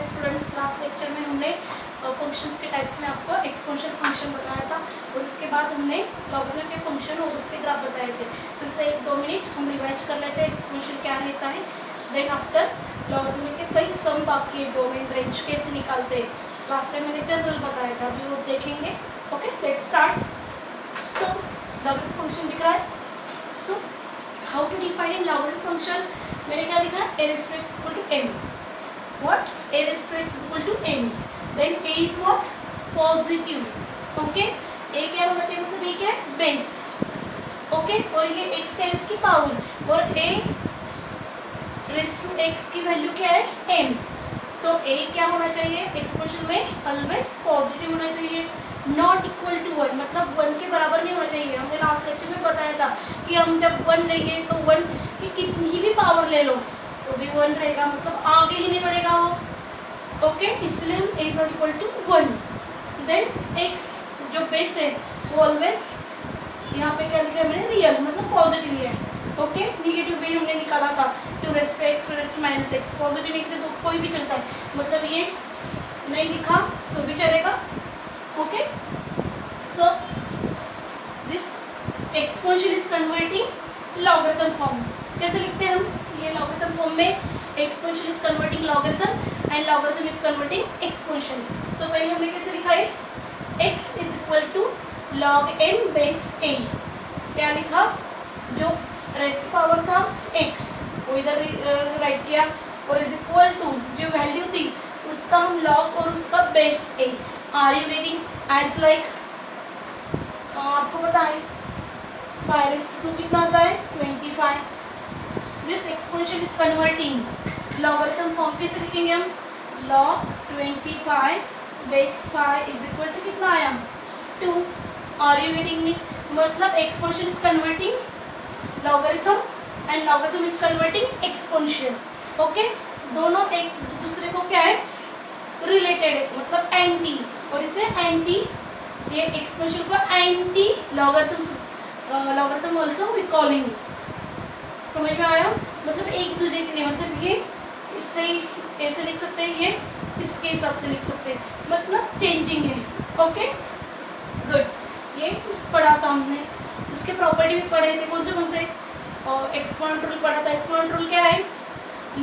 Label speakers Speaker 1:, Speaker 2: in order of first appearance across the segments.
Speaker 1: Students, last lecture में हमने functions के टाइप्स में आपको एक्सपोनेंशियल फंक्शन बताया था और उसके बाद हमने लॉगरिथम के फंक्शन और उसके ग्राफ बताए थे। फिर से 1-2 मिनट हम रिवाइज कर लेते हैं एक्सपोनेंशियल क्या रहता है। देन आफ्टर लॉगरिथम के कई सम बाकी है, डोमेन रेंज कैसे निकालते हैं, लास्ट टाइम मैंने जनरल बताया था, अभी वो देखेंगे। Okay, let's start. So logarithm function दिख रहा है। So how to define in logarithm function, मैंने क्या लिखा है, a raised to x is equal to m. What? a raised to x is equal to m. Then a is what? Positive. Okay? a क्या होना चाहिए, मतलब a क्या है, बेस। ओके, और ये x का इसकी पावर, और a raised to x की वैल्यू क्या है, m. तो a क्या होना चाहिए एक्सपोनेंशियल में, ऑलवेज पॉजिटिव होना चाहिए, नॉट इक्वल टू 1, मतलब 1 के बराबर नहीं होना चाहिए। हमने लास्ट लेक्चर में बताया था कि हम जब 1 लेंगे तो 1 की कितनी भी पावर ले लो तो भी 1 रहेगा, मतलब आगे ही नहीं बढ़ेगा वो। ओके, इसलिए हम a not equal to 1। Then x जो बेस है वो ऑलवेज यहाँ पे क्या लिखा है मैंने, रियल, मतलब पॉजिटिव है। ओके, निगेटिव भी हमने निकाला था, 2 raised to x, 2 raised to minus x, positive निकले तो कोई भी चलता है, मतलब ये नहीं लिखा तो भी चलेगा। Okay, so this exponential is converting logarithm form. कैसे लिखते हैं हम ये लॉगरिथम फॉर्म में, exponential is converting logarithm and logarithm is converting exponential. तो पहले हमने कैसे लिखा है, x is equal to log m base a, क्या लिखा, जो रेस्ट पावर था x वो इधर राइट किया, और इज इक्वल टू जो वैल्यू थी उसका हम log और उसका base a। Are you getting, as like आपको पता है 5 कितना आता है, 25। This exponential is converting logarithm form कैसे लिखेंगे हम, log 25 base 5 is equal to कितना आया, 2। आर यू गेटिंग मी, मतलब exponential is converting logarithm and logarithm is converting exponential. Okay, दोनों एक दूसरे को क्या है, रिलेटेड है, मतलब एंटी, और इसे एंटी, ये एक्सपोनेंशियल को anti logarithm also we calling. समझ में आया, मतलब एक दूसरे के लिए, मतलब ये इससे ऐसे लिख सकते हैं, ये इसके हिसाब से लिख सकते हैं, मतलब चेंजिंग है। ओके, गुड, ये पढ़ा था हमने, इसके प्रॉपर्टी भी पढ़े थे, कौन से और एक्सपोनेंट रूल पढ़ा था। एक्सपोनेंट रूल क्या है,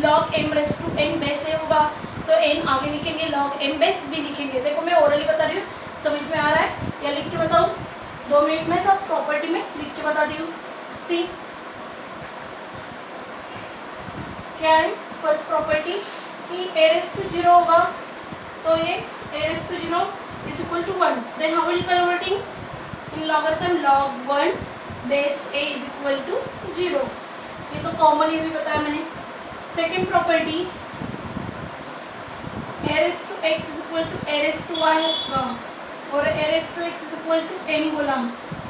Speaker 1: log m raise to n base a होगा तो n आगे लिखेंगे, log m बेस b लिखेंगे। देखो मैं ओरली बता रही हूँ, समझ में आ रहा है या लिख के बताऊँ, 2 मिनट में सब प्रॉपर्टी में लिख के बता दी हूँ। सी क्या है, फर्स्ट प्रॉपर्टी कि a रेज़ टू 0 होगा तो ये a raise to 0 is equal to 1। Then how will converting in logarithm, log 1 base a is equal to 0। ये तो कॉमन, ये भी बताया मैंने। Second property, a raise to x is equal to a raise to y होगा, और a raise to x is equal to m बोला,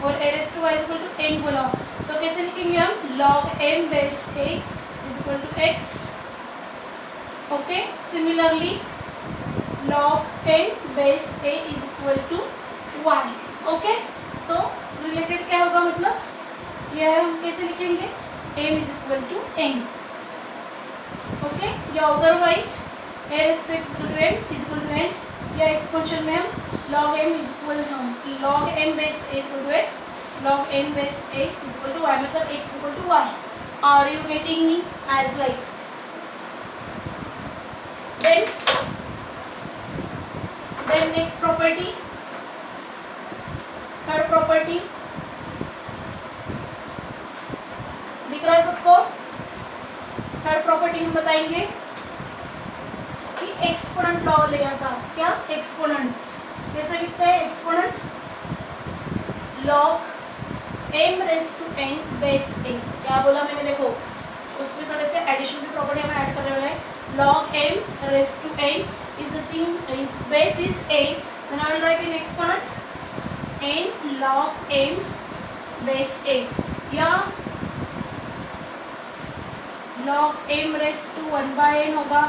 Speaker 1: और a raise to y is equal to n बोला, तो कैसे लिखेंगे हम, log m base a is equal to x। Okay, similarly log m base a is equal to y। Okay, तो related क्या होगा, मतलब यह हम कैसे लिखेंगे, m is equal to n। Okay, या otherwise a raise to x is equal to n, या एक्सपोनेंशियल में हम log m is equal to log m base a equal to x, log n base a is equal to y, मतलब x is equal to y। Are you getting me, as like. Then next property, third property दिख रहा है सबको। Third property हम बताएंगे कि exponent law लिया था, क्या एक्सपोनेंट कैसे लिखते हैं, exponent log m raise to n base a। क्या बोला मैंने, देखो उसमें थोड़े से एडिशन की प्रॉपर्टी हम ऐड कर रहे हैं। log m raise to n is a thing, is base is a, then I will write in exponent n log m base a, या log m raise to 1/n होगा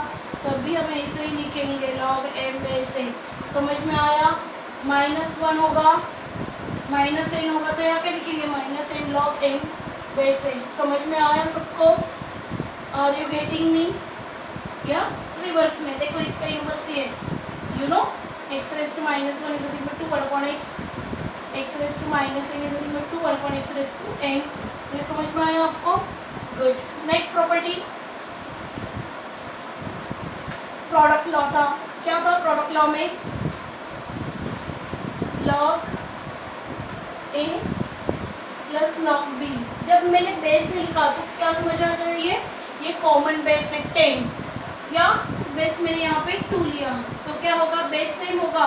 Speaker 1: तब भी हम ऐसे ही लिखेंगे, log m बेस a। समझ में आया, -1 होगा, -n होगा तो यहाँ पे लिखेंगे -n log m base a। समझ में आया सबको, आर यू गेटिंग मी, या रिवर्स में, देखो इसका इनवर्स ये you know x raise to -1 is equal to 1/x, x raise to -n is equal to 1/x raise to n। ये समझ में आया आपको? Good. Next property product law था। क्या था प्रोडक्ट लॉ में? log a plus log b। जब मैंने बेस नहीं लिखा तो क्या समझना चाहिए? ये कॉमन बेस है 10, या बेस मैंने यहाँ पे 2 लिया तो क्या होगा? बेस सेम होगा।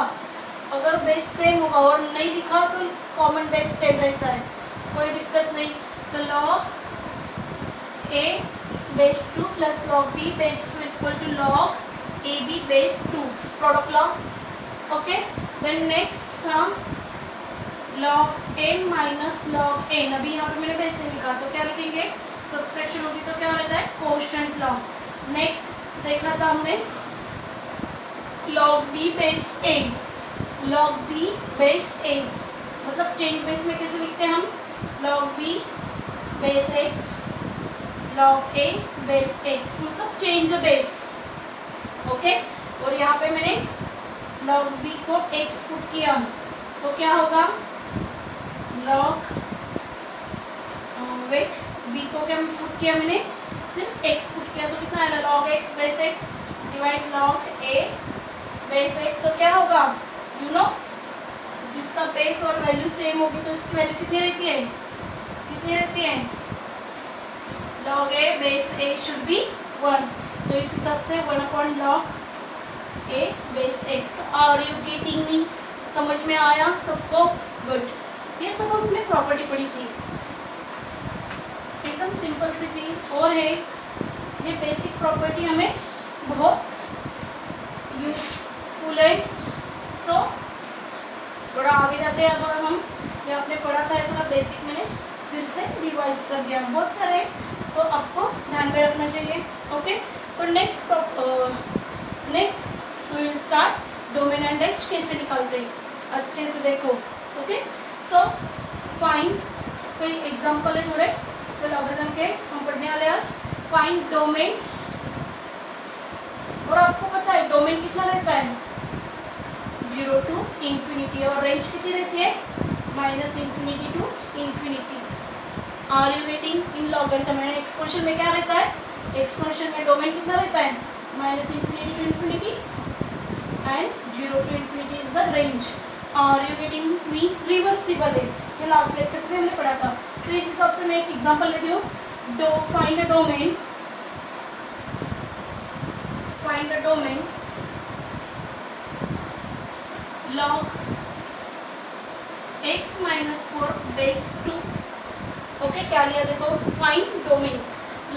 Speaker 1: अगर बेस सेम होगा और नहीं लिखा तो कॉमन बेस 10 रहता है, कोई दिक्कत नहीं। तो log a base 2 plus log b base 2 equal to log a b base 2, product law. Okay, then next हम log n minus log n, अभी यहाँ पे मैंने बेस नहीं लिखा तो क्या लिखेंगे? सब्सट्रैक्शन होगी तो क्या रहता है? Quotient law. नेक्स्ट देखा था हमने log b base a, log b base a मतलब चेंज बेस में कैसे लिखते हैं हम? log b base x, log a base x मतलब चेंज द बेस। ओके, और यहाँ पे मैंने log b को x पुट किया तो क्या होगा? log वेट b को क्या पुट किया मैंने? सिर्फ x पुट किया तो कितना आएगा? log x base x divide log a base x। तो क्या होगा? यू नो जिसका बेस और वैल्यू सेम होगी तो इसकी वैल्यू कितनी रहती है? कितनी रहती है? log a base a should be 1, तो इस हिसाब से 1/log a base x। Are you getting me? समझ में आया सबको? गुड। ये सब हमने प्रॉपर्टी पढ़ी थी, एकदम सिंपल सी थी और है ये बेसिक प्रॉपर्टी हमें बहुत यूजफुल है। तो थोड़ा आगे जाते हैं। अब हम ये आपने पढ़ा था थोड़ा बेसिक मैंने फिर से रिवाइज कर दिया, बहुत सारे तो आपको ध्यान में रखना चाहिए। ओके, तो next we will start domain and range कैसे निकालते हैं, अच्छे से देखो। ओके, सो फाइंड कोई एग्जांपल है थोड़े तो लॉगरिथम के हम पढ़ने वाले आज। फाइंड डोमेन, और आपको पता है डोमेन कितना रहता है? 0 to infinity, और रेंज कितनी रहती है? -infinity to infinity। Are you getting? इन लॉगरिथम में एक्सपोनेंशियल में क्या रहता है? एक्सपोनेंशियल में डोमेन कितना रहता है? -infinity to infinity and 0 to infinity is the range. Are you getting me? Reversible है, ये लास्ट लेक्चर में हमने पढ़ा था। तो इस हिसाब से मैं एक एग्जांपल लेती हूँ। Find a domain, find a domain log x minus 4 base 2। Okay, क्या लिया देखो? Find domain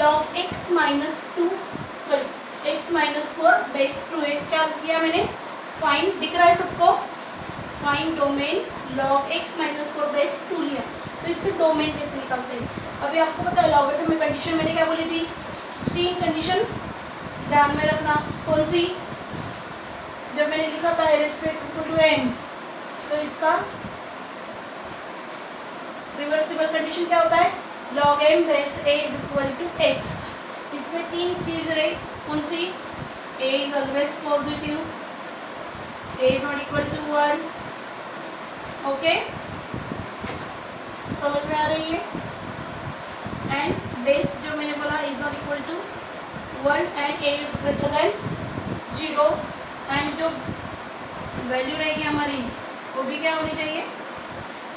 Speaker 1: log x minus 2 sorry x minus 4 base 2 है। क्या किया मैंने? फाइंड, दिख रहा है सबको? Find domain log x minus 4 base 2 लिया तो इसके डोमेन कैसे निकालते हैं? अभी आपको पता है लॉगरिथम में कंडीशन मैंने क्या बोली थी? 3 कंडीशन ध्यान में रखना। कौन सी? जब मैंने लिखा था n तो इसका रिवर्सिबल कंडीशन क्या होता है? log m base a is equal to x। इसमें 3 चीज रही, कौन सी? a is always positive, a is not equal to 1। Okay, समझ में आ रही है? एंड बेस जो मैंने बोला is not equal to 1 and a is greater than 0। And जो वैल्यू रहेगी हमारी वो भी क्या होनी चाहिए?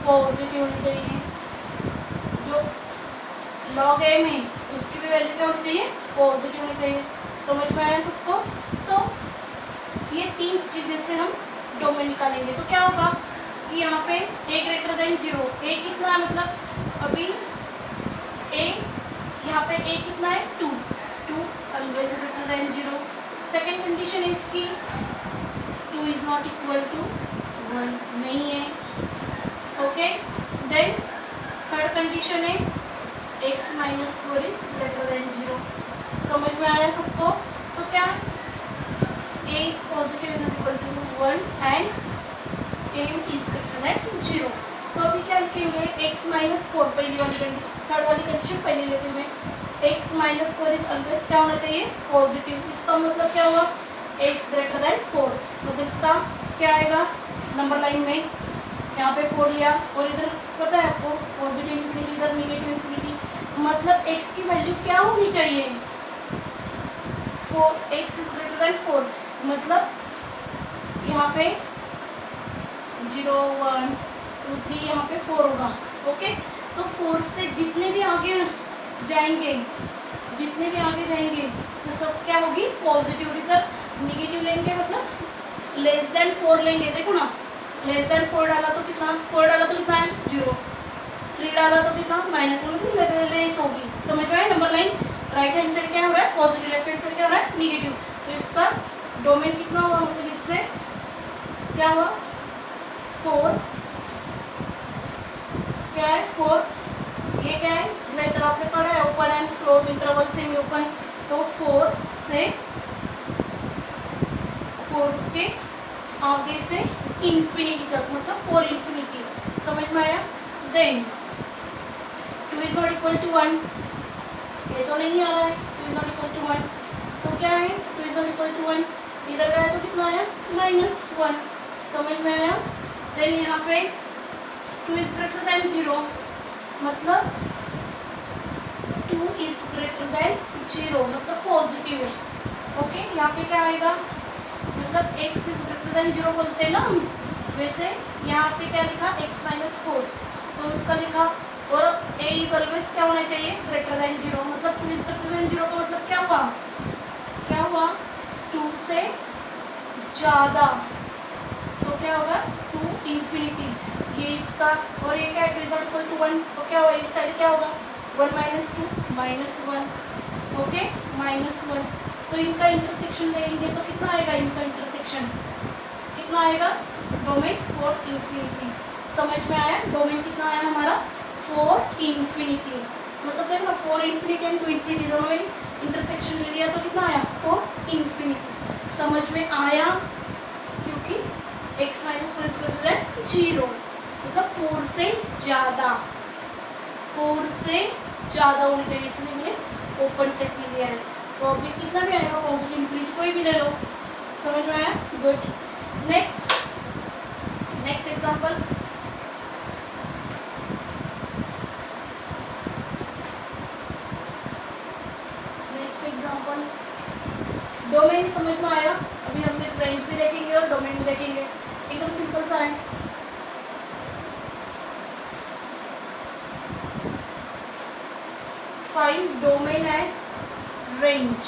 Speaker 1: पॉजिटिव होनी चाहिए। जो log m है उसकी भी वैल्यू क्या होनी चाहिए? पॉजिटिव होनी चाहिए। समझ में आया सबको? सो ये 3 चीज़ें से हम डोमेन निकालेंगे तो क्या होगा कि यहाँ पे a ग्रेटर देन 0, a कितना है? मतलब अभी a यहाँ पे a कितना है? 2 always greater than 0। Second condition है इसकी 2 इज नॉट इक्वल टू 1, नहीं है। ओके, देन थर्ड कंडीशन है x minus 4 is greater than 0। समझ में आया सबको? तो क्या a is positive is equal to 1 and a is greater than 0। तो अभी क्या लिखेंगे? x माइनस 4 पहली वाली कंडीशन, थर्ड वाली कंडीशन पहले लेते हुए x minus four is always क्या होना चाहिए, पॉजिटिव। इसका मतलब क्या होगा, x ग्रेटर देन 4, मतलब इसका क्या आएगा, नंबर लाइन में यहाँ पे 4 लिया और इधर पता है आपको पॉजिटिव इन्फिनिटी, इधर निगेटिव इन्फिनिटी, मतलब x की वैल्यू क्या होनी चाहिए, 4, x इज ग्रेटर देन 4, मतलब यहाँ पे 0 1 2 3 यहाँ पे 4 होगा। ओके, तो 4 से जितने भी आगे जाएंगे तो सब क्या होगी, पॉजिटिव। इधर निगेटिव लेंगे मतलब लेस देन 4 लेंगे, देखो ना, लेस देन 4 डाला तो कितना, 4 डाला तो कितना है 0, 3 डाला तो कितना माइनस, मतलब लेस होगी। समझ में आया, number line right hand side क्या हो रहा है पॉजिटिव, लेफ्ट हैंड साइड क्या हो रहा है निगेटिव, तो इसका डोमेन कितना हुआ, मतलब इससे क्या हुआ 4, क्या है 4, ये क्या है ग्रेटर, आपने पढ़ा है open and close interval semi open, तो 4 से 4 के आगे से इन्फिनिटी तक, मतलब 4 इन्फिनिटी। समझ में आया। Then 2 is not equal to 1, ये तो नहीं आ रहा है 2 इज नॉट इक्वल टू 1, तो क्या है 2 इज नॉट इक्वल टू 1, इधर गया तो कितना आया -1। समझ में आया। देन यहाँ पे 2 इज ग्रेटर देन 0, मतलब 2 इज ग्रेटर देन 0, मतलब पॉजिटिव है। ओके, यहाँ पे क्या आएगा, मतलब x इज ग्रेटर देन 0 बोलते हैं ना हम, वैसे यहाँ पे क्या लिखा x माइनस 4, तो उसका लिखा, और a इज ऑलवेज क्या होना चाहिए ग्रेटर देन 0, मतलब 2 इज ग्रेटर देन 0 का मतलब क्या हुआ 2 से ज़्यादा, तो क्या होगा 2 इन्फिनिटी, ये इसका, और ये क्या है 2 इज नॉट इक्वल टू 1, तो क्या होगा इस साइड क्या होगा 1 माइनस 2 -1, ओके -1, तो इनका इंटरसेक्शन लेंगे तो कितना आएगा, इनका इंटरसेक्शन कितना आएगा, डोमेन 4 इन्फिनिटी। समझ में आया, डोमेन कितना आया हमारा 4 इन्फिनिटी, मतलब देखो ना 4 इन्फिनिटी एंड 2 इन्फिनिटी दोनों में इंटरसेक्शन ले लिया तो कितना आया 4 इन्फिनिटी। समझ में आया, क्योंकि x minus 4 is greater than 0, मतलब 4 से ज़्यादा होनी चाहिए, इसलिए मैंने ओपन सेट में लिया है। तो अभी कितना भी आएगा पॉजिटिव इन्फिनिटी कोई भी ले लो। समझ में आया, गुड। नेक्स्ट एग्जांपल, डोमेन समझ में आया। अभी हमने रेंज भी देखेंगे और डोमेन भी देखेंगे, एकदम सिंपल सा है। Find domain and range.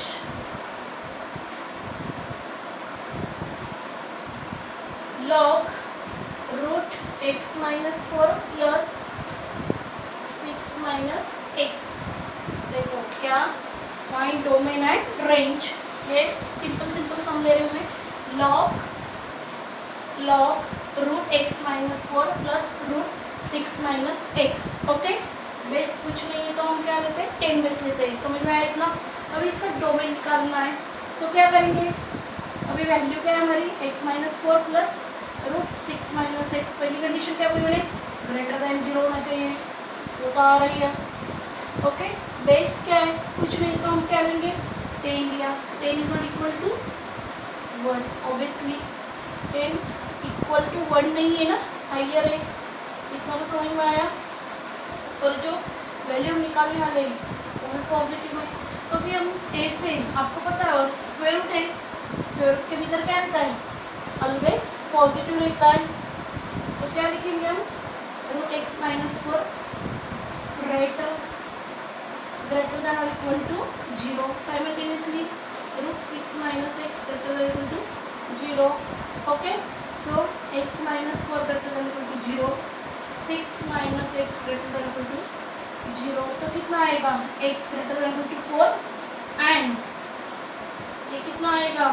Speaker 1: log root x minus 4 plus 6 minus x, देखो क्या फाइंड डोमेन एंड रेंज, ये सिंपल सम ले रही हूँ मैं। log root x minus 4 plus root 6 minus x, okay. Base कुछ नहीं है तो हम क्या लेते हैं 10 बेस लेते हैं। समझ में आया इतना। अभी इसका डोमेन निकालना है तो क्या करेंगे, अभी वैल्यू क्या है हमारी x minus 4 plus root 6 minus x, पहली कंडीशन क्या बोली मैंने, ग्रेटर देन 0 होना चाहिए, वो तो आ रही है। ओके, बेस क्या है, कुछ नहीं तो हम क्या लेंगे 10 लिया, 10 is not equal to 1, obviously 10 equal to 1 नहीं है ना, हाइयर है, इतना तो समझ में आया। और जो वैल्यू हम निकालने वाले हैं वो भी पॉजिटिव है, तो भी हम ऐसे, आपको पता है, और स्क्वायर रूट है, स्क्वायर रूट के भीतर क्या रहता है, ऑलवेज पॉजिटिव रहता है। तो क्या लिखेंगे हम, root X minus 4 greater than और equal to 0, simultaneously root 6 minus X greater than equal to 0। Okay, so X minus 4 greater than equal to 0, 6 minus X greater than equal to 0, तो कितना आएगा X greater than equal to 4 and ये कितना आएगा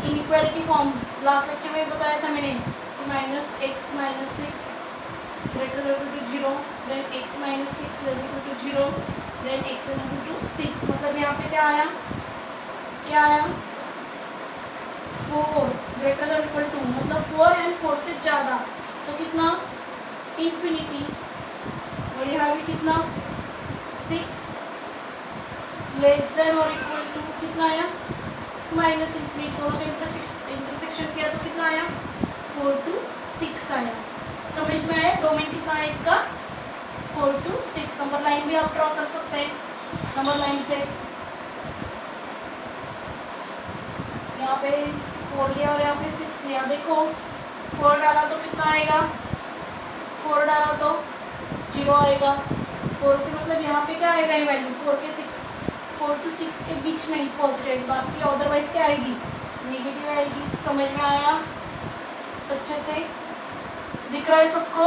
Speaker 1: inequality form, last lecture में बताया था मैंने, minus x minus 6 greater than equal to 0, then x minus 6 greater equal to 0, then x equal to 6, मतलब यहाँ पे क्या आया 4 ग्रेटर देन इक्वल टू, मतलब 4 एंड 4 से ज़्यादा, तो कितना इन्फिनिटी, और यहाँ भी कितना 6 लेस देन और इक्वल टू कितना आया माइनस इंफिनिटी, दोनों का इंटरसेक्शन किया तो कितना आया 4 to 6 आया। समझ में आया? डोमेन कितना है इसका 4 to 6। नंबर लाइन भी आप ड्रॉ कर सकते हैं, नंबर लाइन से यहाँ पे 4 लिया और यहाँ पे 6 लिया। देखो 4 डाला तो कितना आएगा 4 डाला तो 0 आएगा। 4 से मतलब यहाँ पे क्या आएगा ये वैल्यू 4 to 6 के बीच में ही पॉजिटिव, बाकी अदरवाइज क्या आएगी नेगेटिव आएगी। समझ में आया? अच्छे से दिख रहा है सबको?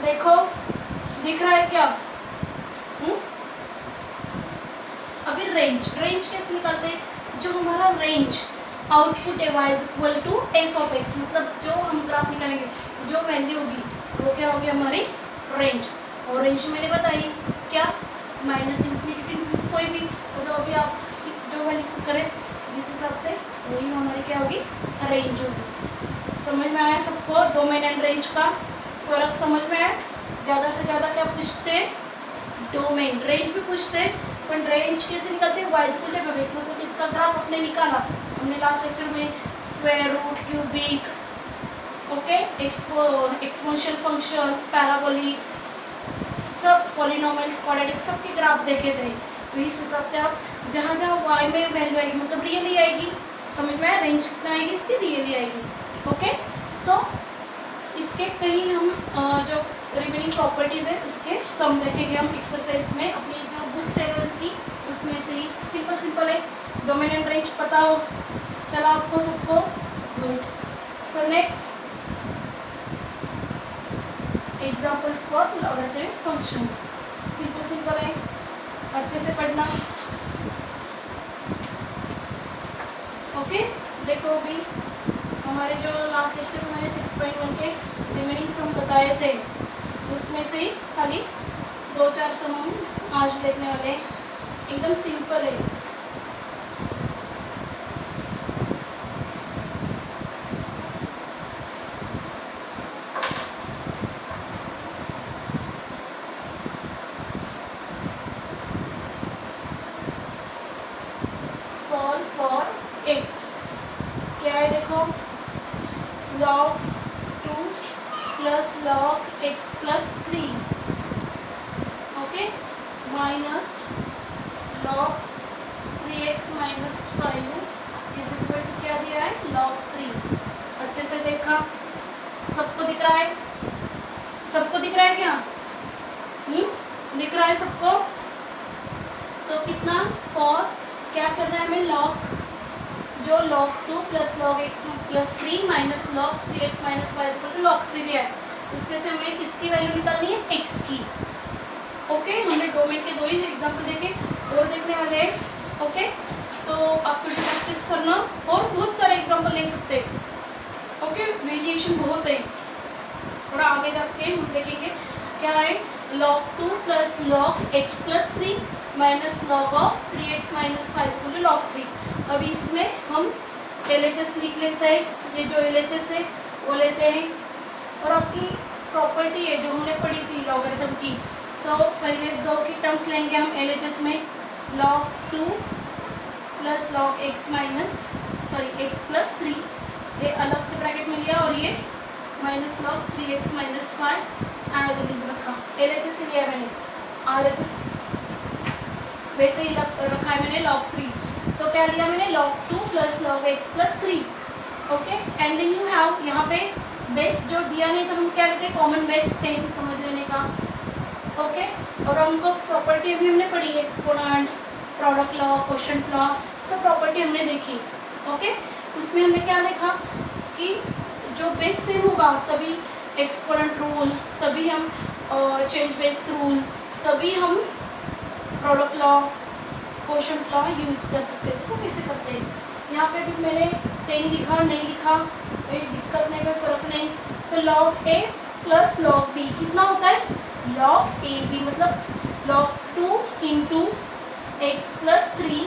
Speaker 1: देखो दिख रहा है क्या? अभी रेंज कैसे निकालते हैं? जो हमारा रेंज आउटपुट है y equal to F of x, मतलब जो हम ग्राफ निकालेंगे जो वैल्यू होगी वो क्या होगी हमारी रेंज। और रेंज मैंने बताई क्या माइनस इन्फिनिटी कोई भी, मतलब अभी आप जो वैल्यू करें जिस हिसाब से वही हमारी क्या होगी रेंज होगी। समझ में आया सबको? डोमेन एंड रेंज का फर्क समझ में आया? ज़्यादा से ज़्यादा क्या पूछते हैं डोमेन, रेंज भी पूछते हैं, पर रेंज कैसे निकलते हैं वाइज को लेकर बेस, मतलब इसका ग्राफ अपने निकाला हमने लास्ट लेक्चर में, square root, cubic, okay, exponential function, parabolic, सब पॉलिनोमियल्स, क्वाड्रेटिक, सबके ग्राफ देखे थे। तो इस हिसाब से आप जहाँ जहाँ वाई में वैल्यू आएगी मतलब रियली आएगी, समझ में आया? रेंज कितना आएगी इसकी रियली आएगी। ओके, सो इसके कहीं हम जो रिमेनिंग प्रॉपर्टीज़ है उसके सम देखेंगे हम एक्सरसाइज में, अपनी जो बुक्स है की उसमें से ही। सिंपल है, डोमेन एंड रेंज पता हो चला आपको सबको? Good. So next examples for logarithmic function. Simple है, अच्छे से पढ़ना। ओके, देखो अभी हमारे जो लास्ट लेक्चर में मैंने 6.1 के रिमेनिंग सम बताए थे उसमें से ही खाली 2-4 सम हम आज देखने वाले हैं। एकदम सिंपल है। सॉल्व फॉर एक्स क्या है देखो, log 2 plus log x plus 3, okay, minus log 3x minus 5 is equal to क्या दिया है log 3। अच्छे से देखा? सबको दिख रहा है? सबको दिख रहा है क्या? दिख रहा है सबको? तो कितना फॉर क्या करना है हमें log जो log 2 plus log x plus 3 minus log 3x minus 5 equal to log 3 दिया है, उसमें से हमें किसकी वैल्यू निकालनी है x की। ओके, हमने डोमेन के 2 ही एग्जाम्पल देखे और देखने वाले हैं। ओके, तो आपको प्रैक्टिस करना और बहुत सारे एग्जाम्पल ले सकते हैं। ओके, वेरिएशन बहुत है, थोड़ा आगे जाके हम देखेंगे क्या है log 2 plus log x plus 3 minus log of 3x minus 5 equal to log 3। अभी इसमें हम LHS लिख लेते हैं, ये जो LHS है वो लेते हैं। और आपकी प्रॉपर्टी है जो हमने पढ़ी थी लॉगरिथम की, तो पहले 2 की टर्म्स लेंगे हम LHS में, log 2 plus log x plus 3, ये अलग से ब्रैकेट में लिया और ये minus log 3x minus 5 as रखा। LHS से लिया मैंने, RHS वैसे ही रखा है मैंने log 3। तो क्या लिया मैंने log 2 plus log x plus 3। Okay, and then you have यहाँ पे बेस जो दिया नहीं था हम क्या लेते हैं कॉमन बेस 10 समझ लेने का। ओके, और हमको प्रॉपर्टी अभी हमने पढ़ी है, exponent, product law, quotient law, सब प्रॉपर्टी हमने देखी। ओके, उसमें हमने क्या देखा कि जो बेस सेम होगा तभी एक्सपोनेंट रूल, तभी हम चेंज बेस रूल, तभी हम product law, quotient law use कर सकते हैं। तो कैसे करते हैं, यहाँ पे भी मैंने 10 लिखा नहीं लिखा कोई दिक्कत नहीं, कोई फर्क नहीं। तो log a plus log b कितना होता है log a b, मतलब log 2 इंटू एक्स प्लस 3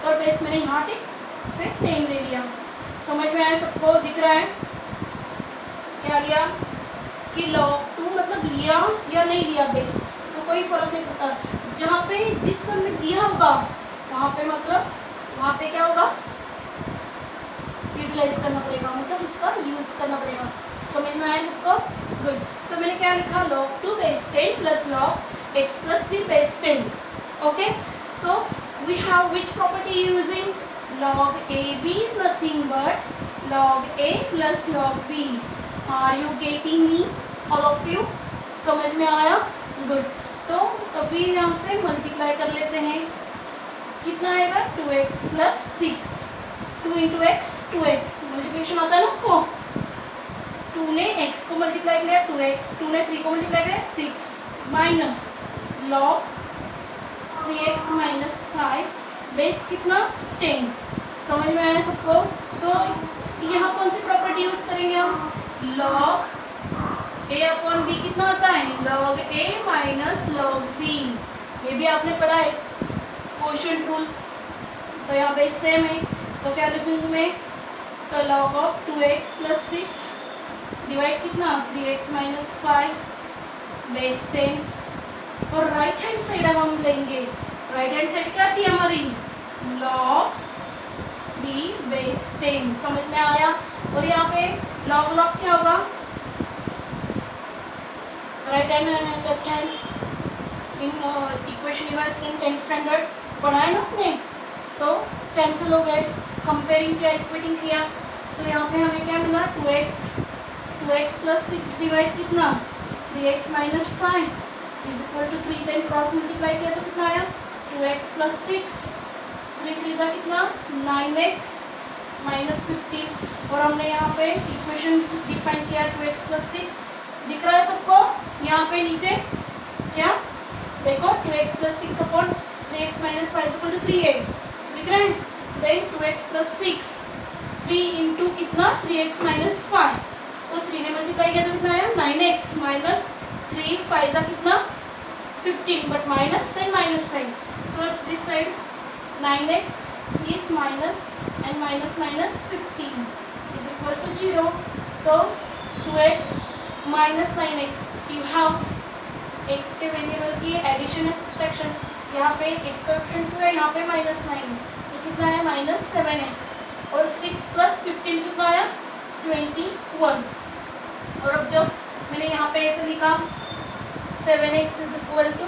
Speaker 1: और बेस मैंने यहाँ पे 10 ले लिया। समझ में आया सबको? दिख रहा है क्या लिया कि log 2 मतलब लिया या नहीं लिया बेस, तो कोई फर्क नहीं पड़ता। जहाँ पे जिस समय दिया होगा वहाँ पे मतलब वहाँ पे क्या होगा, यूटिलाइज करना पड़ेगा, मतलब इसका यूज करना पड़ेगा। समझ में आया सबको? गुड। तो मैंने क्या लिखा, log 2 base 10 plus log x plus 3 base 10. Okay, so we have which property using? Log ab is nothing but log a plus log b. Are you getting me, all of you? समझ में आया? Good. तो अभी यहाँ से multiply कर लेते हैं, कितना आएगा, 2x plus 6, 2 into x 2x, multiplication होता है ना आपको, 2 ने x को मल्टीप्लाई किया 2x, 2 ने 3 को मल्टीप्लाई किया 6, minus log 3x minus 5 base कितना 10। समझ में आया सबको? तो यहाँ कौन सी प्रॉपर्टी यूज करेंगे हम, log a अपॉन b कितना होता है, log a minus log b। ये भी आपने पढ़ा है, क्वोशिएंट रूल। तो यहाँ पे सेम है, तो क्या लिखूंगी मैं, तो log of 2x plus 6 divide कितना 3x माइनस 5 बेस 10। और राइट हैंड साइड अब हम लेंगे, राइट हैंड साइड क्या थी हमारी, log 3 बेस 10। समझ में आया? और यहाँ पे log log क्या होगा, right hand and left hand in equation you have in 10th standard पढ़ा है ना आपने, तो कैंसिल हो गए, कंपेयरिंग किया, इक्वेटिंग किया, तो यहाँ पे हमें क्या मिला, 2x प्लस 6 डिवाइड कितना 3x minus 5 is equal to 3, 10 cross multiply किया तो कितना आया, 2x प्लस 6, 3 3 का कितना 9x माइनस 15। और हमने यहाँ पे इक्वेशन डिफाइन किया 2x प्लस 6, दिख रहा है सबको? यहाँ पे नीचे क्या देखो, 2x plus 6 upon 3x minus 5 equal to 3a, दिख रहा है? देन 2x प्लस 6, 3 इंटू कितना 3x माइनस 5, तो 3 ने मल्टीप्लाई किया तो कितना आया 9x माइनस 3, 5 का कितना 15, but minus then minus sign, so this side 9x is minus and minus minus 15 is equal to 0। तो 2x minus 9x, you have x के वेरिएबल की एडिशन है सब्सट्रैक्शन, यहाँ पे x का ऑप्शन 2 है, यहाँ पे माइनस 9, तो कितना आया माइनस 7x, और 6 प्लस 15 कितना आया 21। और अब जब मैंने यहाँ पे ऐसे लिखा 7x is equal to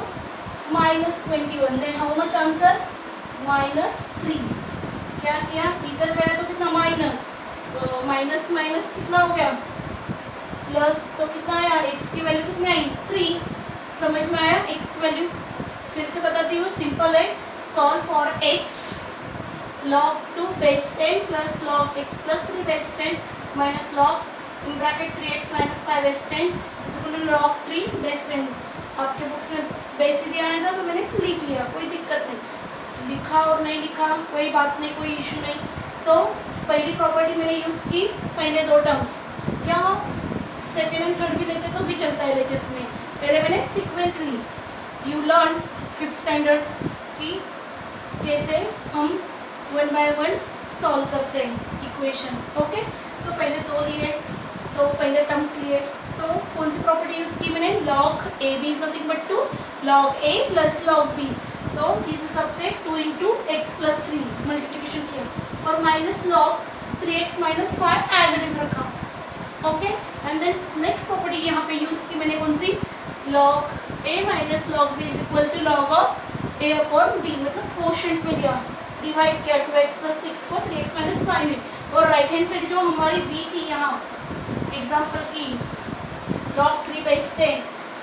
Speaker 1: minus 21, then how much answer minus 3। क्या किया, इधर गया तो कितना माइनस, तो माइनस माइनस कितना हो गया प्लस, तो कितना आया x की वैल्यू कितनी आई 3। समझ में आया? x की वैल्यू फिर से बताती हूँ, सिंपल है, सॉल्व फॉर x log 2 बेस 10 plus log x plus 3 base 10 minus log in bracket 3x minus 5 base 10 is equal to log 3 base 10। आपके बुक्स में बेस ही दिया था तो मैंने लिख लिया, कोई दिक्कत नहीं, लिखा और नहीं लिखा कोई बात नहीं, कोई इशू नहीं। तो पहली प्रॉपर्टी मैंने यूज़ की, पहले 2 टर्म्स, क्या सेकेंड एंड थर्ड भी लेते तो भी चलता है एलएचएस में, पहले मैंने सीक्वेंस ली। यू लर्न 5th स्टैंडर्ड की कैसे हम 1 बाय 1 सॉल्व करते हैं इक्वेशन, ओके। तो पहले 2 लिए, तो पहले टर्म्स लिए, तो कौन सी प्रॉपर्टी यूज़ की मैंने, log a b is nothing but 2 log a plus log b, तो इस हिसाब से 2 इंटू एक्स प्लस 3 मल्टीप्लिकेशन किया, और minus log 3x minus 5 as it is रखा, okay. And then next property यहाँ पे यूज की मैंने कौन सी, log a minus log b is equal to log of a upon b, मतलब क्वोशिएंट में लिया, डिवाइड किया 2x प्लस 6 को 3x माइनस 5 में, और राइट हैंड साइड जो हमारी दी थी यहाँ एग्जाम्पल की log 3 बेस 10,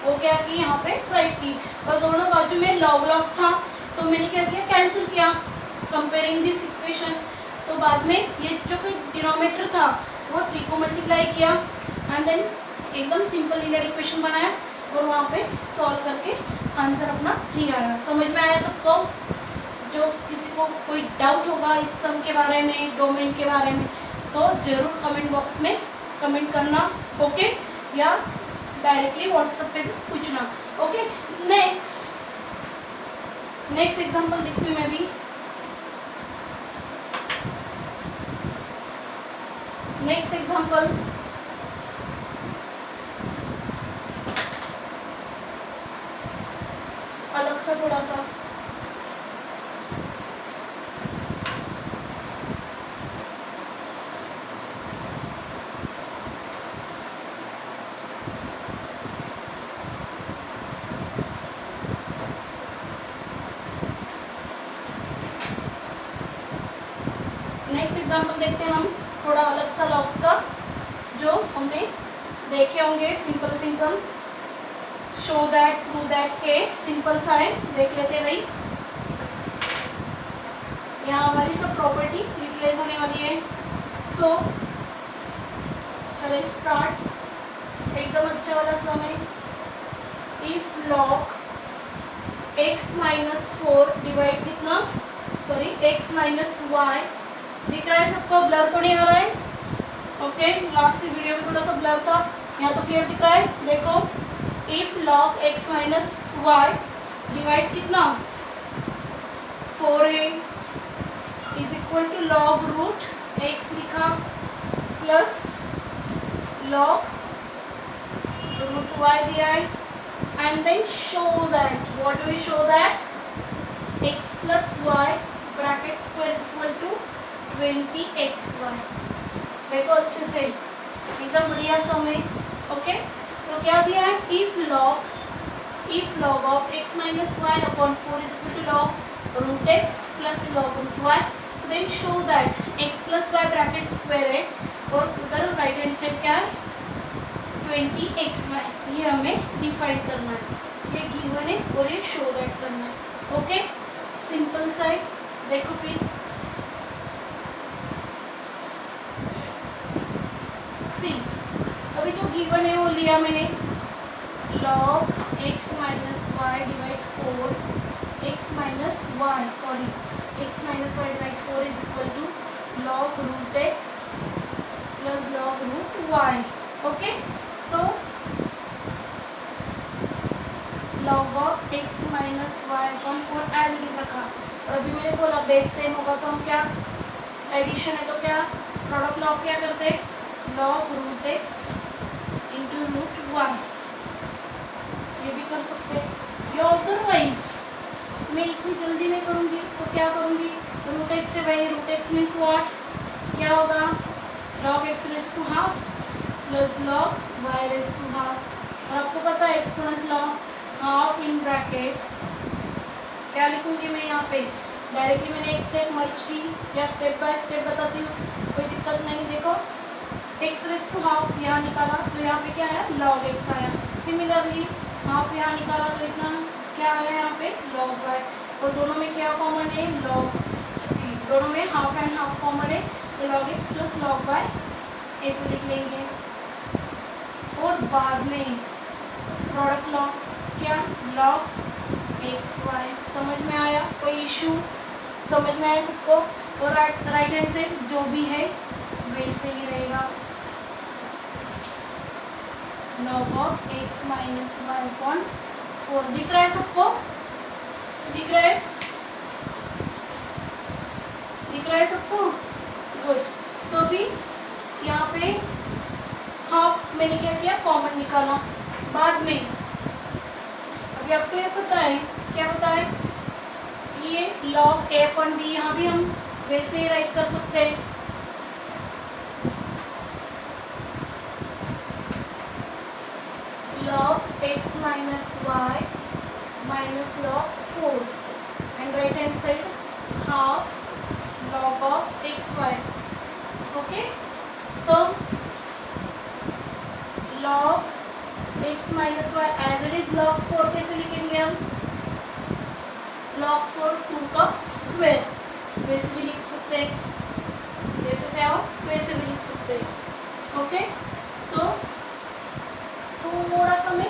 Speaker 1: वो क्या की यहाँ पे राइट की, और दोनों बाजू में log log था, तो मैंने क्या किया कैंसिल किया, कंपेयरिंग दिस इक्वेशन। तो बाद में ये जो कोई डिनोमिनेटर था वो 3 को मल्टीप्लाई किया, एंड देन एकदम सिंपल लिनियर इक्वेशन बनाया, और वहाँ पे सॉल्व करके आंसर अपना 3 आया। समझ में आया सबको? जो किसी को कोई डाउट होगा इस सम के बारे में, डोमेन के बारे में, तो ज़रूर कमेंट बॉक्स में कमेंट करना, ओके, या डायरेक्टली व्हाट्सएप पे भी पूछना, ओके। नेक्स्ट एग्जांपल देखती हूँ मैं भी। नेक्स्ट एग्जांपल, अलग सा थोड़ा सा। नेक्स्ट एग्जांपल देखते हैं हम, थोड़ा अलग सा लॉग का, जो हमने देखे होंगे। Simple show that, prove that के सिंपल सा है, देख लेते हैं भाई। यहाँ हमारी सब प्रॉपर्टी यूटिलाइज होने वाली है। सो चलो स्टार्ट। एकदम अच्छा वाला सम है। If log x minus 4 divide कितना, सॉरी x माइनस वाई, दिख रहा है सबको? ब्लर तो नहीं आ रहा है? ओके, लास्ट से वीडियो में थोड़ा सा ब्लर था, यहाँ तो क्लियर दिख रहा है। देखो, if log x minus Y divide कितना 4 है is equal to log root x लिखा प्लस लॉग रूट y दिया है, and then show that, what do we show that, x plus y bracket square is equal to 20xy। देखो अच्छे से, एकदम बढ़िया सम है। ओके, तो क्या दिया है, if log of x minus Y upon 4 is equal to log root x plus log root y, then show that x plus y bracket square है और उधर राइट हैंड साइड क्या है 20xy, ये हमें डिफाइन करना है। ये गिवन है और ये शो दैट करना है। ओके, सिंपल सा है। देखो फिर सी, अभी जो गिवन है वो लिया मैंने, log x minus Y divide 4, x minus Y, sorry x minus Y divide 4 is equal to log root x plus log root y। Okay, तो log of x minus Y upon 4 as it is रखा, और अभी मैंने बोला base same होगा तो हम क्या, एडिशन है तो क्या प्रोडक्ट लॉग क्या करते हैं, log root x into root y, ये भी कर सकते हैं। या अदरवाइज मैं इतनी जल्दी नहीं करूँगी तो क्या करूँगी, रूट x से भाई रूट x मीन्स व्हाट, क्या होगा, log x raise to half plus log y raise to half, और आपको पता है exponent law half in bracket, क्या लिखूँगी मैं यहाँ पे, डायरेक्टली मैंने एक स्टेप मर्ज की या स्टेप बाय स्टेप बताती हूँ, कोई दिक्कत नहीं। देखो x रेस टू हाफ यहाँ निकाला तो यहाँ पे क्या आया, लॉग x आया। सिमिलरली हाफ यहाँ निकाला तो इतना क्या आया यहाँ पे, लॉग y, और दोनों में क्या कॉमन है, लॉग, दोनों में हाफ एंड हाफ कॉमन है, तो log x plus log y ऐसे लिख लेंगे। और बाद में प्रोडक्ट लॉ क्या, लॉग एक्स वाई। समझ में आया, कोई इशू, समझ में आया सबको? और राइट हैंड साइड जो भी है वैसे ही रहेगा, log of x minus Y upon 4। दिख रहा है सबको? दिख रहा है? दिख रहा है सबको? गुड। तो अभी यहाँ पे हाफ मैंने क्या किया, कॉमन निकाला। बाद में अभी आपको ये पता है, क्या पता है, ये log a अपॉन b, यहाँ भी हम वैसे ही राइट कर सकते हैं। log x minus y minus log 4 and right hand side half log of x y. Okay, तो log x minus y as it is log 4 कैसे लिखेंगे हम, log 4 2 का स्क्वायर, वैसे भी लिख सकते हैं, जैसे चाहो वैसे भी लिख सकते हैं। ओके, तो थोड़ा सा मैं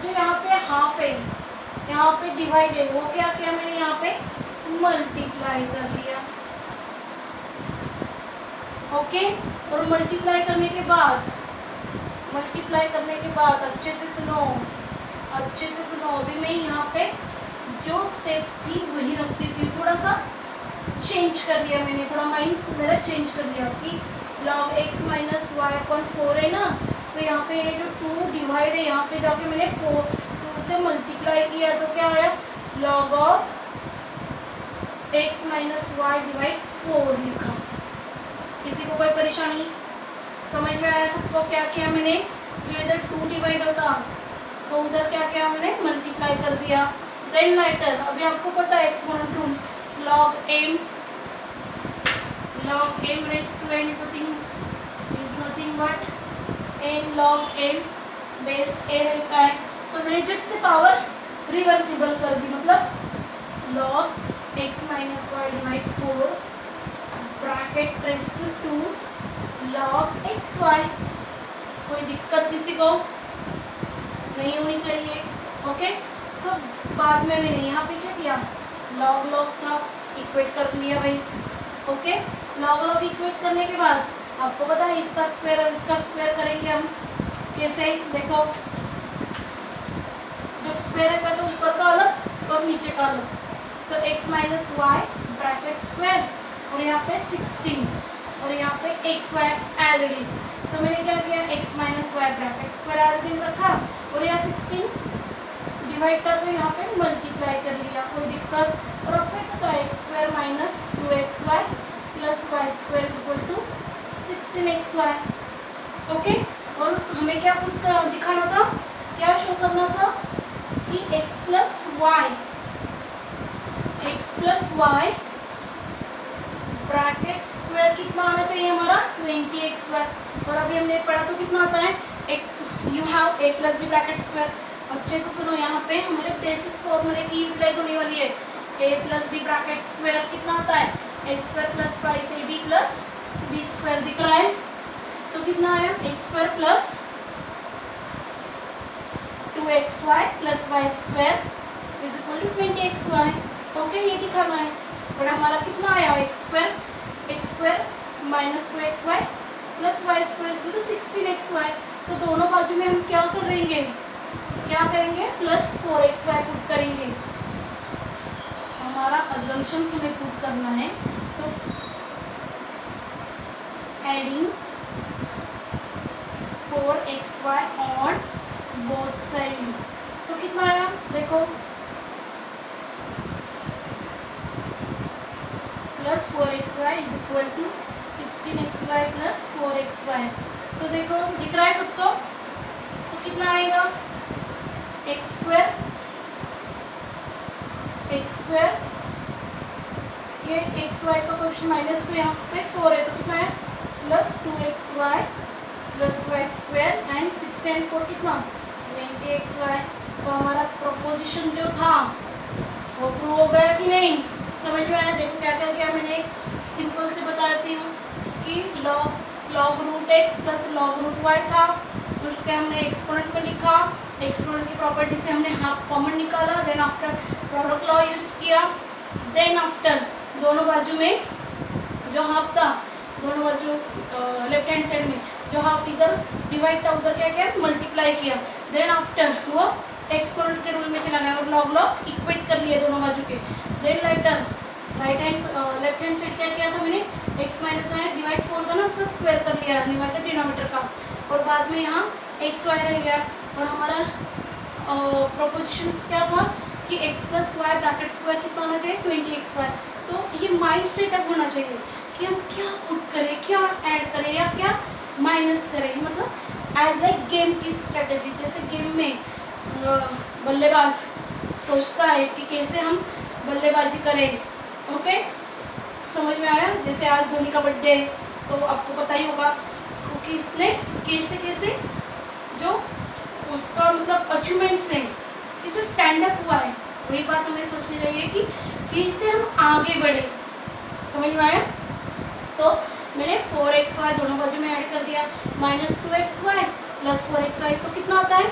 Speaker 1: जो यहाँ पे हाफ है, यहाँ पे डिवाइड है, वो क्या किया मैंने यहाँ पे मल्टीप्लाई कर लिया। ओके, और मल्टीप्लाई करने के बाद अच्छे से सुनो, अच्छे से सुनो। अभी मैं यहाँ पे जो स्टेप थी वही रखती थी, थोड़ा सा चेंज कर लिया मैंने, थोड़ा माइंड मेरा चेंज कर लिया कि log x minus Y upon 4 है ना, तो यहाँ पे ये जो 2 डिवाइड है, यहाँ पे जाके मैंने 2 से मल्टीप्लाई किया तो क्या आया, log of x minus Y divide 4 लिखा। किसी को कोई परेशानी समझ में आया सबको? क्या किया मैंने, जो इधर 2 डिवाइड होता तो उधर क्या किया मैंने, मल्टीप्लाई कर दिया। देन लेटर अभी आपको पता है exponent rule, log m raise to n is nothing but n log m base a रहता है। तो मैंने झट से पावर रिवर्सिबल कर दी, मतलब log x minus Y divide 4 bracket raise to 2 log x y। कोई दिक्कत किसी को नहीं होनी चाहिए। ओके, सो बाद में मैंने यहाँ पे क्या किया, लॉग था, इक्वेट कर लिया भाई। ओके, लॉग इक्वेट करने के बाद आपको पता है इसका स्क्वायर और इसका स्क्वायर करेंगे हम कैसे, देखो जब स्क्वायर रहेगा तो ऊपर का अलग और नीचे का अलग। तो x minus y bracket square और यहाँ पे 16 और यहाँ पे x y as it is. तो मैंने क्या किया, x minus y bracket square as it is रखा और यहाँ 16 डिवाइड था तो यहाँ पे मल्टीप्लाई कर लिया, कोई दिक्कत। और आपको पता है x square minus 2xy plus y square is equal to 16xy। Okay, और हमें क्या दिखाना था, क्या शो करना था कि x plus y bracket square कितना आना चाहिए हमारा 20xy। और अभी हमने पढ़ा तो कितना आता है, x you have a plus B bracket square. अच्छे से सुनो, यहाँ पे हमारे बेसिक फॉर्मूले की यूटिलाइज होने वाली है। a plus B bracket square कितना आता है, a square plus 5ab plus B square दिख रहा है। तो कितना आया, x square plus 2xy plus y square is equal to 20xy। Okay, ये दिखाना है। और हमारा कितना आया, x square minus 2xy plus y square is equal to 16xy। तो दोनों बाजू में हम क्या करेंगे, प्लस 4xy पुट करेंगे। हमारा अजम्पशन हमें पुट करना है, तो adding 4xy on both side. तो कितना आया, देखो plus 4xy is equal to 16xy plus 4xy। तो देखो दिख रहा है सबको, तो कितना आएगा, एक्स स्क्वायर ये xy का क्वेश्चन माइनस 2 यहाँ पे 4 है तो कितना है plus 2xy plus y square and 16 and 4 कितना 20xy। तो हमारा प्रोपोजिशन जो था वो प्रूव हो गया कि नहीं, समझ में आया? देखो क्या किया मैंने, सिंपल से बताती हूँ कि log root x plus log root y था, उसके हमने एक्सपोनेंट में लिखा, एक्सपोनेंट की प्रॉपर्टी से हमने हाफ कॉमन निकाला, then after product law use किया, देन आफ्टर दोनों बाजू में जो हाफ था, दोनों बाजू लेफ्ट हैंड साइड में जो हाफ इधर डिवाइड था उधर क्या किया, मल्टीप्लाई किया, देन आफ्टर वो एक्सपोनेंट के रूल में चला गया और लॉग इक्वेट कर लिए दोनों बाजू के। देन लेफ्ट हैंड साइड क्या किया था मैंने, x माइनस वाई डिवाइड 4 था ना, उसका स्क्वायर कर लिया न्यूमरेटर डिनोमिनेटर का, और बाद में यहाँ एक्स वाई रह गया। और हमारा प्रोपोजिशंस क्या था कि x plus y bracket square कितना होना चाहिए 20xy। तो ये माइंड सेटअप होना चाहिए कि हम क्या पुट करें, क्या ऐड करें या क्या माइनस करें, मतलब एज ए गेम की स्ट्रेटेजी। जैसे गेम में बल्लेबाज सोचता है कि कैसे हम बल्लेबाजी करें। ओके, समझ में आया? जैसे आज धोनी का बर्थडे, तो आपको पता ही होगा कि इसने कैसे जो उसका मतलब अचीवमेंट्स हैं किसे स्टैंड अप हुआ है, वही बात हमें सोचनी चाहिए कि कैसे हम आगे बढ़े। समझ में आया? सो मैंने 4xy दोनों बाजू में ऐड कर दिया, माइनस 2xy प्लस 4xy, तो कितना आता है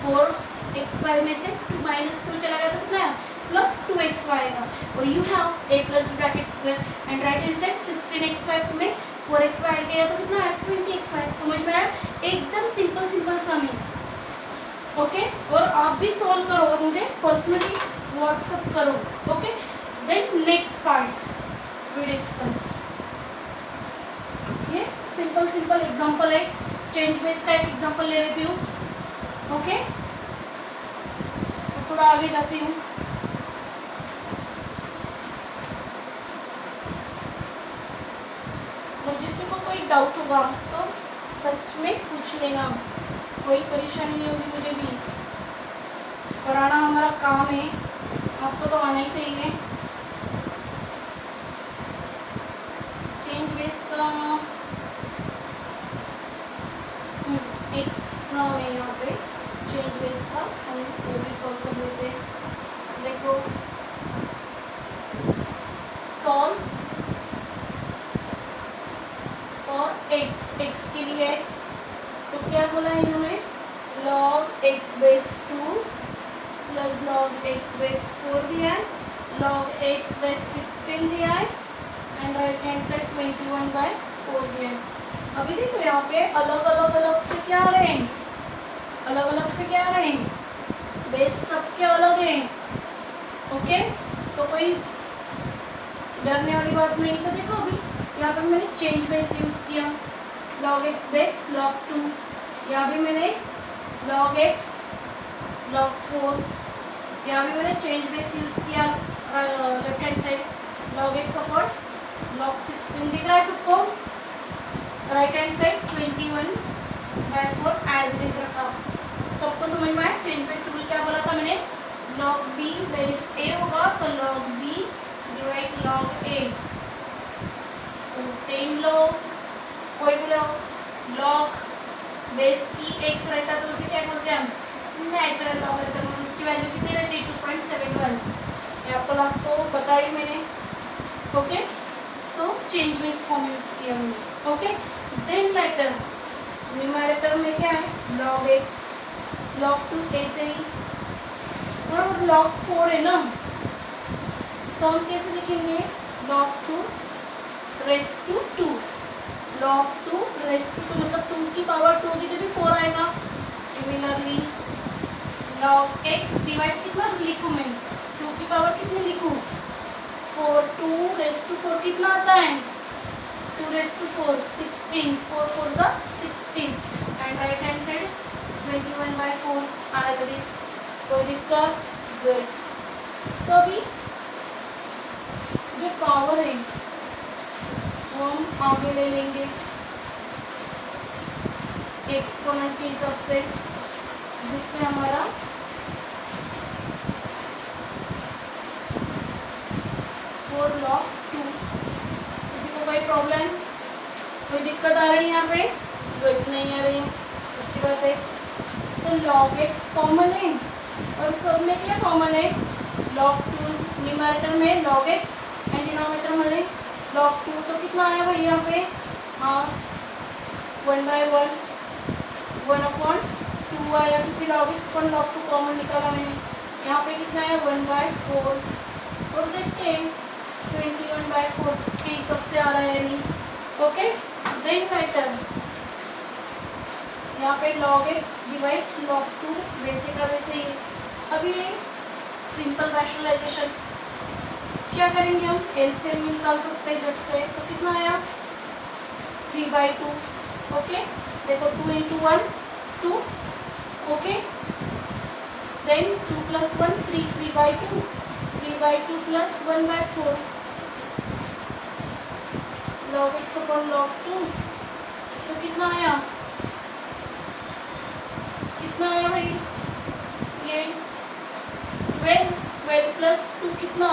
Speaker 1: 4xy में से माइनस 2 चला गया तो कितना है प्लस 2xy आएगा। और you have a plus B bracket square and right hand side 16xy में 4xy ऐड किया तो कितना है 20xy। समझ में आया? एकदम सिंपल सम है। ओके, और आप भी सॉल्व करो और मुझे पर्सनली व्हाट्सअप करो। Okay, then next part we discuss. ये सिंपल एग्जांपल है चेंज बेस का एक एग्जांपल ले लेती हूँ। ओके, तो थोड़ा आगे जाती हूँ। और जिससे को कोई डाउट होगा तो सच में पूछ लेना, कोई परेशानी नहीं होगी। मुझे भी पढ़ाना हमारा काम है, आपको तो आना ही चाहिए। चेंज बेस का एक सम है यहाँ पे, चेंज बेस का हम वो भी सॉल्व कर लेते हैं। देखो, सॉल्व फॉर एक्स के लिए तो क्या बोला है इन्होंने, log x base 2 plus log x base 4 दिया है, log x बेस 16 दिया है एंड राइट हैंड साइड 21/4 दिया है। अभी देखो यहाँ पे अलग अलग से क्या आ रहे हैं, अलग अलग से क्या आ रहे हैं, बेस सबके अलग हैं। ओके, तो कोई डरने वाली बात नहीं। तो देखो अभी यहाँ पे मैंने चेंज बेस यूज़ किया, log x बेस log 2, यहाँ भी मैंने log x log 4, यहाँ भी मैंने चेंज बेस यूज़ किया left hand side log x upon log 16 दिख रहा है सबको। Right hand side 21/4 as it is रखा, सबको समझ में आया। चेंज बेस रूल क्या बोला था मैंने, log b बेस a होगा तो log b divide log a, तो 10 log, कोई बोले log बेस की x रहता तो उसे क्या बोलते हैं हम, नेचुरल लॉगरिथम। उसकी वैल्यू कितनी रहती है 2.71, ये आपको लास्ट को बताई मैंने। ओके, तो चेंज बेस फॉर्म यूज किया हमने। ओके, देन लेटर न्यूमरेटर में क्या है, log x log 2 ऐसे ही, और log 4 है ना, तो हम कैसे लिखेंगे, log 2 raise to 2, log 2 raise to 2 मतलब 2 की पावर 2 की जगह 4 आएगा। सिमिलरली log x डिवाइड कितना लिखूँ मैं, 2 की पावर कितनी लिखूँ 4, 2 रेस टू 4 कितना आता है 2 रेस टू 4 16, 4 4 जा 16 and right hand side 21/4 as it is. कोई दिक्कत, गुड। तो अभी जो पावर है वो हम आगे ले लेंगे एक्सपोनेंट के हिसाब से, जिससे हमारा log 2, किसी को कोई प्रॉब्लम, कोई दिक्कत आ रही है यहाँ पे, गुड, नहीं आ रही है, अच्छी बात है। तो log x कॉमन है और सब में क्या कॉमन है, log 2, न्यूमरेटर में log x एंड डिनोमिनेटर में log 2, तो कितना आया भाई यहाँ पे, हाँ 1/1 1/2 आया, क्योंकि log x पर log 2 कॉमन निकाला मैंने। यहाँ पे कितना आया 1/4, और देखते हैं 21/4 के हिसाब से आ रहा है नहीं। ओके, देन लेटर यहाँ पे log x डिवाइड log 2 वैसे का वैसे ही। अभी सिंपल रैशनलाइजेशन क्या करेंगे, हम एलसीएम निकाल सकते हैं झट से, तो कितना आया 3/2। ओके, देखो 2 × 1 2, okay, then 2 + 1 3, 3/2, 3/2 + 1/4 log x upon log 2, तो कितना आया भाई, ये 12 + 2 कितना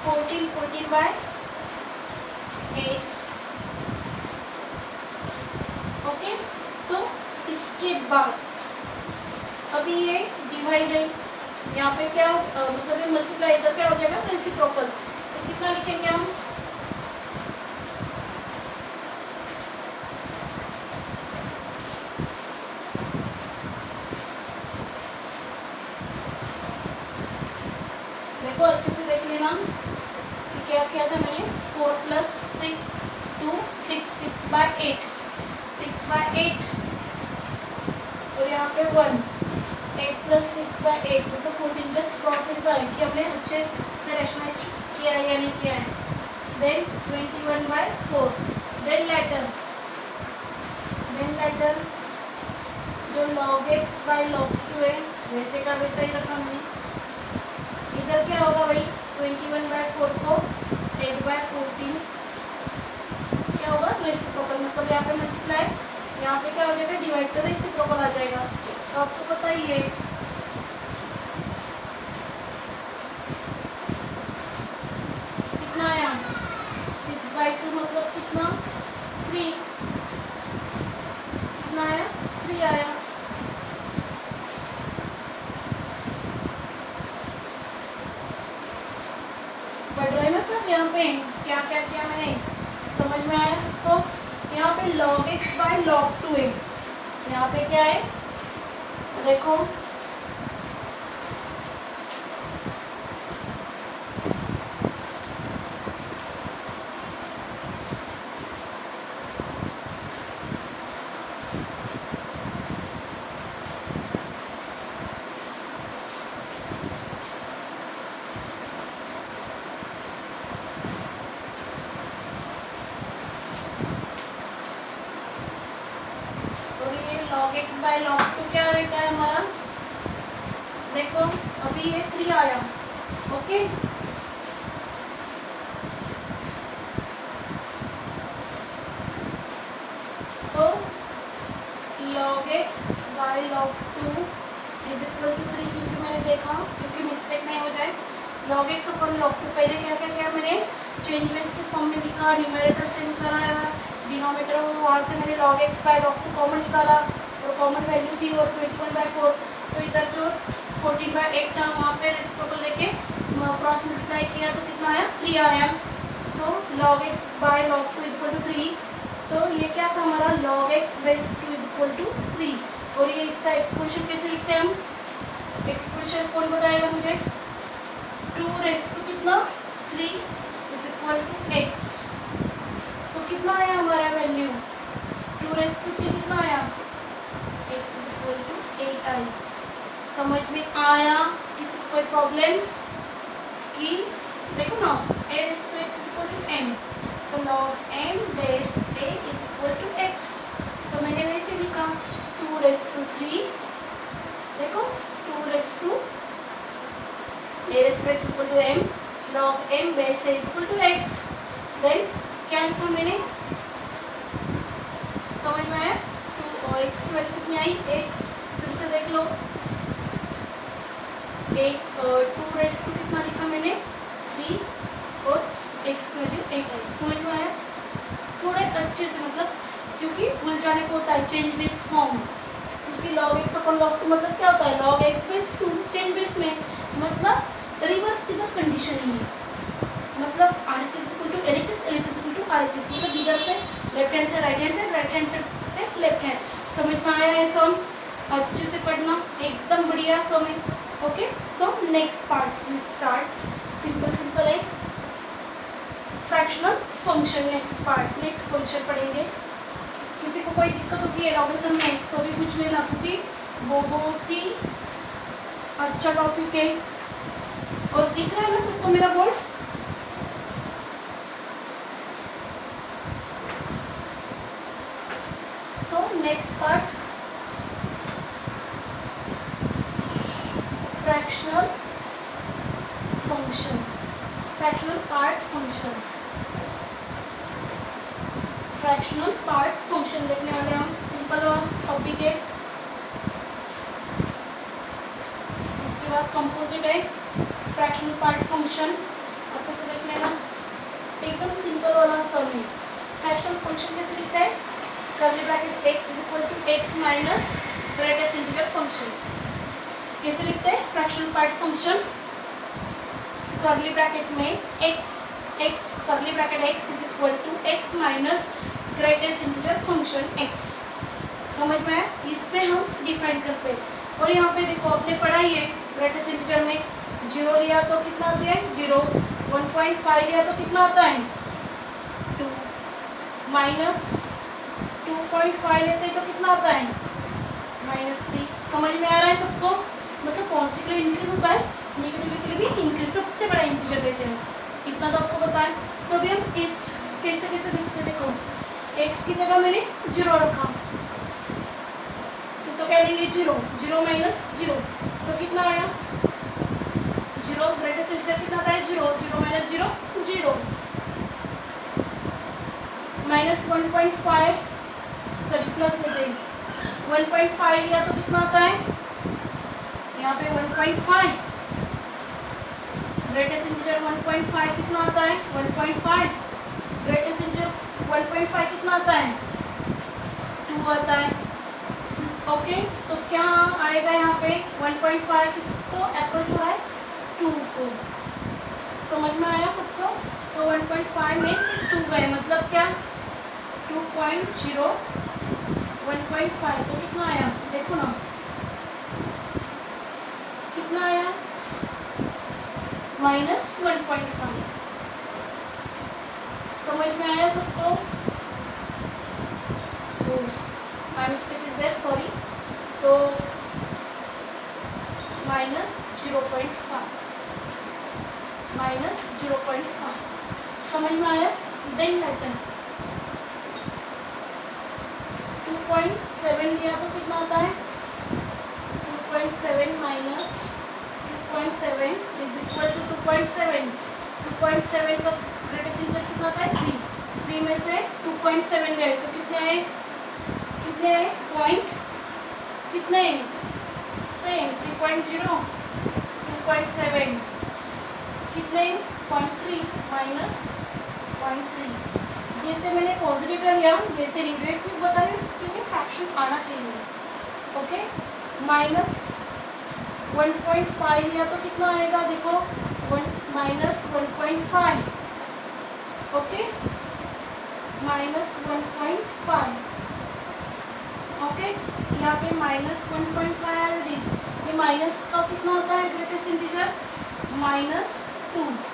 Speaker 1: 14, 14/8। ओके, तो इसके बाद अभी ये डिवाइड है, यहाँ पे क्या मतलब ये मल्टीप्लाई, इधर क्या हो जाएगा रेसिप्रोकल, तो कितना लिखेंगे हम, देखो अच्छे से देख लेना कि क्या किया था मैंने, 4 + 6 2 6 6/8 6/8, और यहाँ पे 1 8 + 6/8 तो 14 जस्ट क्रॉस कि हमने अच्छे से रेशनलाइज किया है या नहीं किया है। Then 21/4, then later then later जो log x बाई log 2 है वैसे का वैसा ही रखा हमने। इधर क्या होगा भाई 21/4 को 8/14 क्या होगा रेसिप्रोकल, मतलब यहाँ पे मल्टीप्लाई, यहाँ पे क्या हो जाएगा डिवाइड कर रेसिप्रोकल आ जाएगा। तो आपको पता ही है कितना आया 6/2 मतलब कितना 3, कितना आया 3 आया। बढ़ रहा है ना सब, यहाँ पे क्या क्या किया मैंने समझ में आया सबको। यहाँ पे log x बाई log 2 है, यहाँ पे क्या है देखो log x बाई log 2 क्या रहता है हमारा, देखो अभी ये 3 आया, ओके तो log x by log 2 is equal to 3, क्योंकि मैंने देखा क्योंकि मिस्टेक नहीं हो जाए log x अपन log 2 पहले क्या क्या किया मैंने चेंज बेस के फॉर्म में लिखा, न्यूमरेटर सेम कराया, डिनोमिनेटर वहाँ से मैंने log x by log 2 common निकाला और कॉमन वैल्यू थी और 21/4, तो इधर जो 14/8 था वहाँ पे रेसिप्रोकल लेके क्रॉस मल्टीप्लाई किया तो कितना आया 3 आया। तो log x by log 2 is equal to 3, तो ये क्या था हमारा log x base 2 is equal to 3। और ये इसका एक्सपोनेंशियल कैसे लिखते हैं हम, एक्सपोनेंशियल कौन बताएगा मुझे, 2 रेज़ टू कितना 3 इज इक्वल टू x, तो कितना आया हमारा वैल्यू 2 रेज़ टू 3 कितना आया x इज इक्वल टू 8 आई। समझ में आया, किसी कोई प्रॉब्लम की, देखो ना a raise to x is equal to m, तो log m base a is equal to x, तो मैंने वैसे लिखा 2 रेज़ टू 3, देखो 2 raise to a raise to x equal to m, log m base a is equal to x, then क्या लिखा मैंने समझ में आया 2 और x की वैल्यू कितनी आई 8, फिर से देख लो 2 रेज़ टू कितना लिखा मैंने 3 और x की वैल्यू 8 आई। समझ में आया थोड़े अच्छे से, मतलब क्योंकि भूल जाने को होता है चेंज बेस फॉर्म, क्योंकि log x अपन log 2 मतलब क्या होता है log x base 2 change base में मतलब रिवर्सिबल कंडीशन ही है, मतलब RHS equal to LHS, LHS equal to RHS, मतलब इधर से लेफ्ट हैंड से राइट हैंड से, राइट हैंड से लेफ्ट हैंड। समझ में आया है सम, अच्छे से पढ़ना एकदम बढ़िया सो में। Okay so next part will start, simple है fractional function. Next part next function पढ़ेंगे। किसी को कोई दिक्कत होती है लॉगरिथम में तो भी पूछ लेना, क्योंकि बहुत ही अच्छा टॉपिक है। और दिख रहा है ना सबको मेरा बोर्ड, तो next part fractional function, fractional part function, fractional part function देखने वाले हम। सिंपल टॉपिक है, उसके बाद कंपोजिट है, फ्रैक्शनल पार्ट फंक्शन अच्छे से देख लेना, एकदम सिंपल वाला सम है। फ्रैक्शनल फंक्शन कैसे लिखता है, curly bracket x is equal to x minus greatest integer function. कैसे लिखते हैं fractional part function, curly bracket में x curly bracket x is equal to x minus greatest integer function x। समझ में आया, इससे हम डिफाइन करते हैं। और यहाँ पे देखो आपने पढ़ा ही है, ग्रेटेस्ट इंटीजर में 0 लिया तो कितना आता है 0, 1.5 लिया तो कितना आता है 2, माइनस 2.5 लेते हैं तो कितना आता है -3। समझ में आ रहा है सबको, मतलब पॉजिटिव के लिए इंक्रीज होता है, नेगेटिव के लिए भी इंक्रीज, सबसे बड़ा इंटीजर देते हैं, इतना तो आपको पता है। तो अभी हम इस कैसे कैसे लिखते हैं, देखो x की जगह मैंने 0 रखा, तो क्या लेंगे 0, 0 माइनस 0, तो कितना आया 0, ग्रेटेस्ट इंटीजर कितना आता है 0, 0 माइनस 0 0, माइनस 1.5 सॉरी प्लस लेते हैं 1.5 लिया तो कितना आता है यहाँ पे 1.5, ग्रेटेस्ट इंटीजर 1.5 कितना आता है 1.5, ग्रेटेस्ट इंटीजर 1.5 कितना आता है 2 आता है। ओके, तो क्या आएगा यहाँ पे 1.5 किसको अप्रोच हो रहा है 2 को, समझ में आया सबको। तो 1.5 में से 2 गए मतलब क्या 2.0 1.5 तो कितना आया देखो ना कितना आया माइनस 1.5, समझ में आया सबको। My mistake is there sorry, तो माइनस 0.5 माइनस 0.5 समझ में आया। देन लेते हैं 2.7 लिया तो कितना आता है 2.7 माइनस 2.7 इज इक्वल टू 2.7, 2.7 का ग्रेटेस्ट इंटीजर कितना आता है 3, 3 में से 2.7 गए तो कितने आए पॉइंट कितने सेम 3.0 2.7 कितने 0.3 माइनस 0.3, जैसे मैंने पॉजिटिव का लिया वैसे नेगेटिव बता रही हूँ क्योंकि फ्रैक्शन आना चाहिए। ओके, माइनस 1.5 लिया तो कितना आएगा देखो माइनस 1.5, ओके माइनस 1.5, ओके यहाँ पे माइनस 1.5 है, ये माइनस का कितना होता है ग्रेटेस्ट इंटीजर -2,